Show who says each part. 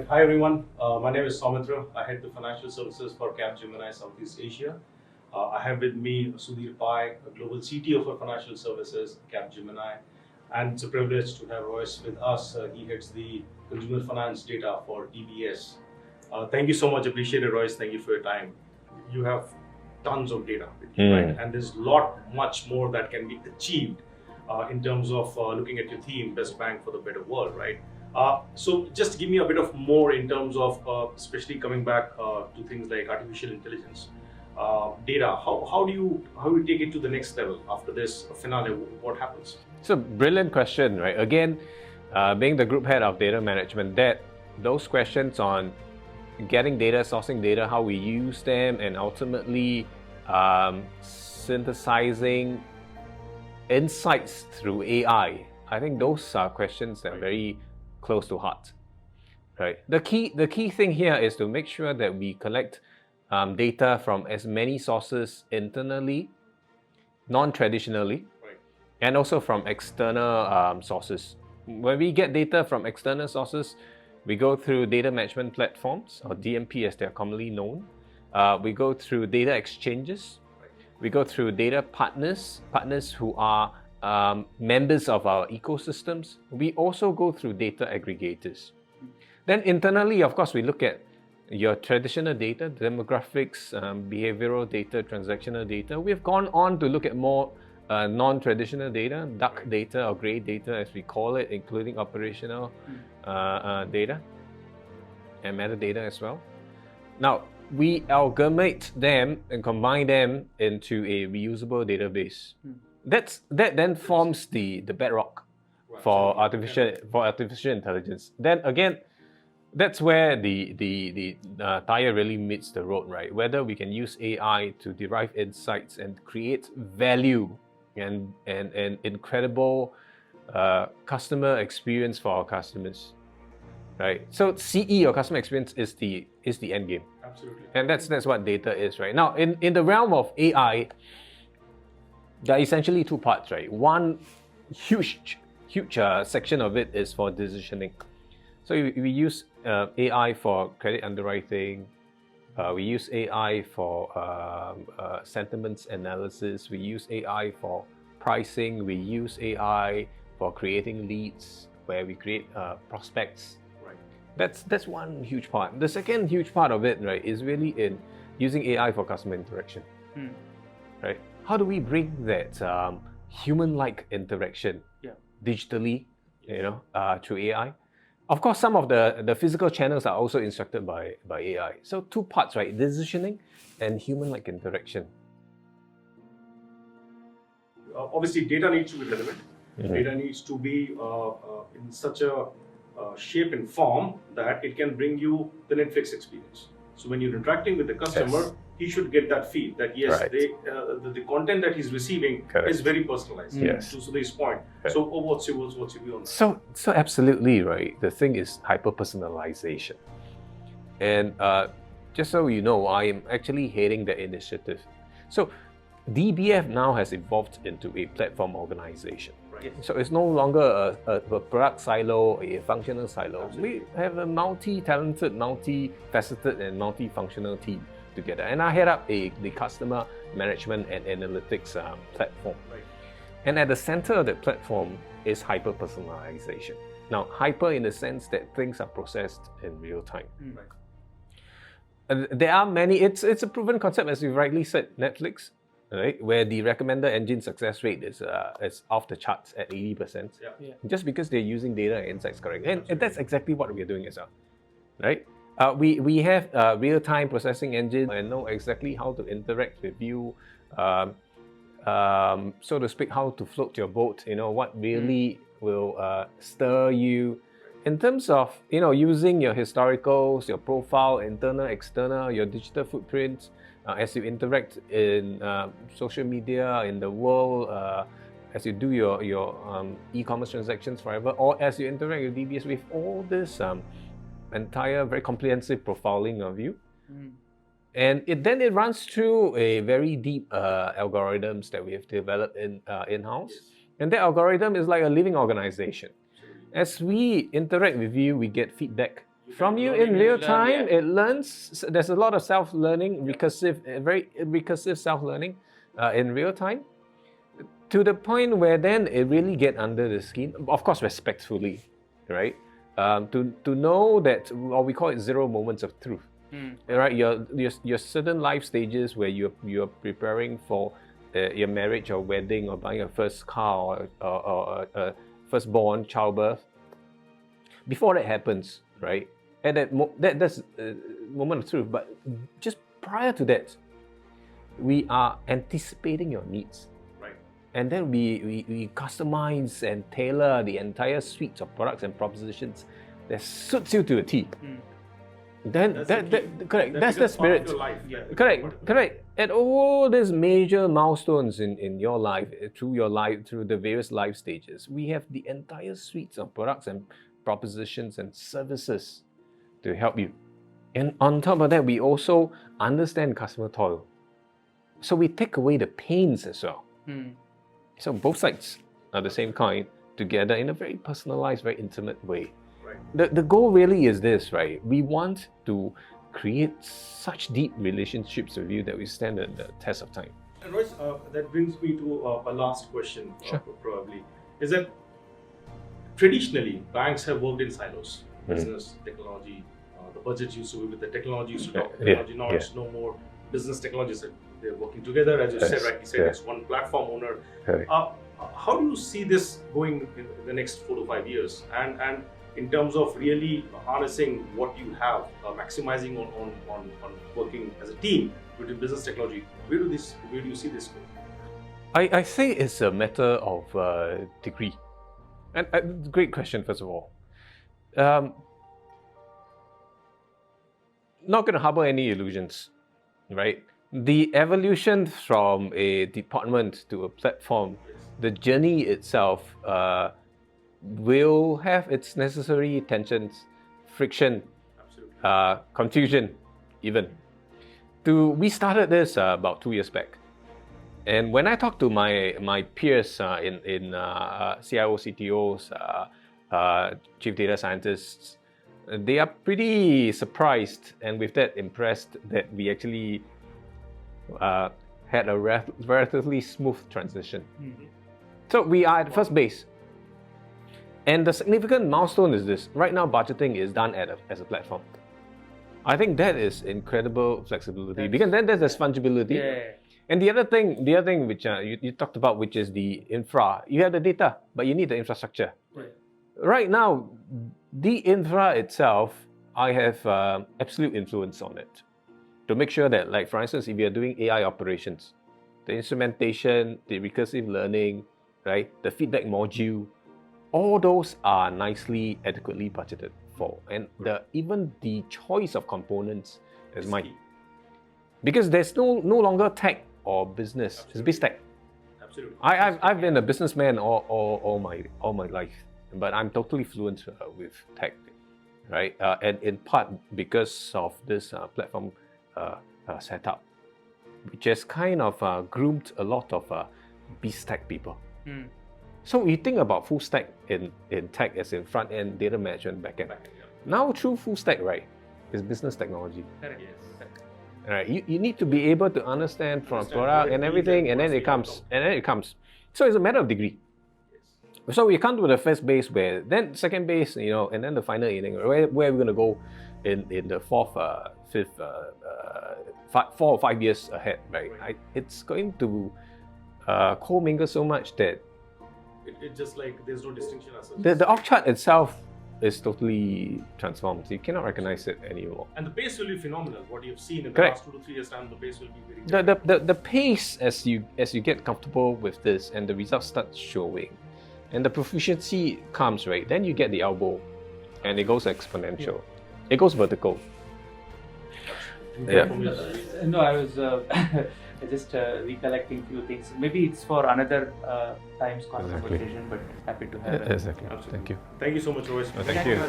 Speaker 1: Hi everyone. My name is Soumitra. I head the financial services for Capgemini Southeast Asia. I have with me Sudhir Pai, a global CTO for financial services, Capgemini, and it's a privilege to have Royce with us. He heads the consumer finance data for DBS. Thank you so much. Appreciate it, Royce. Thank you for your time. You have tons of data with you, right? And there's much more that can be achieved in terms of looking at your theme, best bank for the better world, right? So just give me a bit of more in terms of, especially coming back to things like artificial intelligence, data. How do you take it to the next level after this finale? What happens?
Speaker 2: It's a brilliant question, right? Again, being the group head of data management, those questions on getting data, sourcing data, how we use them, and ultimately synthesizing insights through AI. I think those are questions that are very close to heart, right? The key thing here is to make sure that we collect data from as many sources internally, non-traditionally, and also from external sources. When we get data from external sources, we go through data management platforms, or DMP as they're commonly known. We go through data exchanges. We go through data partners who are members of our ecosystems. We also go through data aggregators. Then internally, of course, we look at your traditional data, demographics, behavioral data, transactional data. We've gone on to look at more non-traditional data, dark data or gray data as we call it, including operational data and metadata as well. Now, we amalgamate them and combine them into a reusable database. That then forms the bedrock for artificial intelligence. Then again, that's where the tire really meets the road, right? Whether we can use AI to derive insights and create value and incredible customer experience for our customers, right? So CE, or customer experience, is the end game.
Speaker 1: Absolutely.
Speaker 2: And that's what data is, right? Now, in the realm of AI, there are essentially two parts, right? One huge section of it is for decisioning. So we use AI for credit underwriting. We use AI for sentiments analysis. We use AI for pricing. We use AI for creating leads, where we create prospects. That's one huge part. The second huge part of it, right, is really in using AI for customer interaction, right? How do we bring that human-like interaction digitally, through AI? Of course, some of the physical channels are also instructed by AI. So two parts, right? Decisioning and human-like interaction.
Speaker 1: Obviously, data needs to be relevant. Data needs to be in such a shape and form that it can bring you the Netflix experience. So when you're interacting with the customer, he should get that feel that yes, the content that he's receiving is very personalized.
Speaker 2: Yes.
Speaker 1: To this point. So what's your view on that?
Speaker 2: So absolutely, right. The thing is hyper-personalization. And just so you know, I am actually heading the initiative. So DBF now has evolved into a platform organization. So it's no longer a product silo, a functional silo.
Speaker 1: Absolutely.
Speaker 2: We have a multi-talented, multi-faceted, and multi-functional team together. And I head up the customer management and analytics platform. And at the center of that platform is hyper-personalization. Now, hyper in the sense that things are processed in real time. There are many, it's a proven concept, as you rightly said, Netflix, right, where the recommender engine success rate is off the charts at 80%, just because they're using data and insights correct. And that's exactly what we're doing as well, right? We have a real-time processing engine and know exactly how to interact with you, so to speak, how to float your boat, what really will stir you. In terms of, using your historicals, your profile, internal, external, your digital footprint, as you interact in social media, in the world, as you do your e-commerce transactions forever, or as you interact with DBS, with all this entire very comprehensive profiling of you. And then it runs through a very deep algorithms that we have developed in-house. And that algorithm is like a living organization. As we interact with you, we get feedback from you in real time. It learns. There's a lot of self-learning, very recursive self-learning in real time, to the point where then it really get under the skin. Of course, respectfully, right? To know that, or we call it 0 moments of truth. Right? Your certain life stages where you're preparing for your marriage or wedding or buying a first car or a firstborn, childbirth. Before that happens, right? At that's a moment of truth. But just prior to that, we are anticipating your needs.
Speaker 1: Right.
Speaker 2: And then we customize and tailor the entire suite of products and propositions that suits you to a T. Then correct. That's the spirit. Correct. At all these major milestones in your life, through the various life stages, we have the entire suites of products and propositions and services to help you. And on top of that, we also understand customer toil. So we take away the pains as well. So both sides are the same coin together in a very personalized, very intimate way.
Speaker 1: Right.
Speaker 2: The goal really is this, right? We want to create such deep relationships with you that we stand the test of time.
Speaker 1: And Royce, that brings me to a last question, probably, is that traditionally banks have worked in silos, business, technology, the budget used to be with the technology used to talk technology, now it's no more business technologies, they're working together, as you said, rightly said, it's one platform owner. How do you see this going in the next 4 to 5 years? And in terms of really harnessing what you have, maximizing on working as a team within business technology, where do you see this going?
Speaker 2: I think it's a matter of degree. And great question, first of all. Not going to harbor any illusions, right? The evolution from a department to a platform, the journey itself will have its necessary tensions, friction, confusion, even. We started this about 2 years back. And when I talk to my peers in CIO, CTOs, chief data scientists, they are pretty surprised and with that impressed that we actually had a relatively smooth transition. So we are at first base. And the significant milestone is this. Right now, budgeting is done as a platform. I think that is incredible flexibility because then there's fungibility. And the other thing which you talked about, which is the infra. You have the data, but you need the infrastructure. Right now, the infra itself, I have absolute influence on it. To make sure that, like for instance, if you're doing AI operations, the instrumentation, the recursive learning, right, the feedback module, all those are nicely, adequately budgeted for. And even the choice of components is mine. Because there's no longer tech or business, it's biz tech.
Speaker 1: Absolutely.
Speaker 2: I've been a businessman all my life, but I'm totally fluent with tech, right? And in part because of this platform setup, which has kind of groomed a lot of biz tech people. So we think about full stack in tech as in front end, data management, back end. Now true full stack, right, is business technology. Right, you need to be able to understand from product and everything, and then it comes. So it's a matter of degree. So we come to the first base, where then second base, and then the final inning. Where are we going to go in the fourth, fifth, 4 or 5 years ahead, right? It's going to commingle so much that
Speaker 1: it's just like there's no distinction as such.
Speaker 2: The org chart itself is totally transformed. You cannot recognize it anymore.
Speaker 1: And the pace will be phenomenal. What you've seen in the last 2 to 3 years' time, the pace will be very
Speaker 2: good. The pace as you get comfortable with this and the results start showing, and the proficiency comes, right? Then you get the elbow, and it goes exponential. It goes vertical.
Speaker 3: No, I was just recollecting few things. Maybe it's for another time's conversation, but happy to have it.
Speaker 2: Exactly. Thank you.
Speaker 1: Thank you so much, Royce.
Speaker 2: Thank you.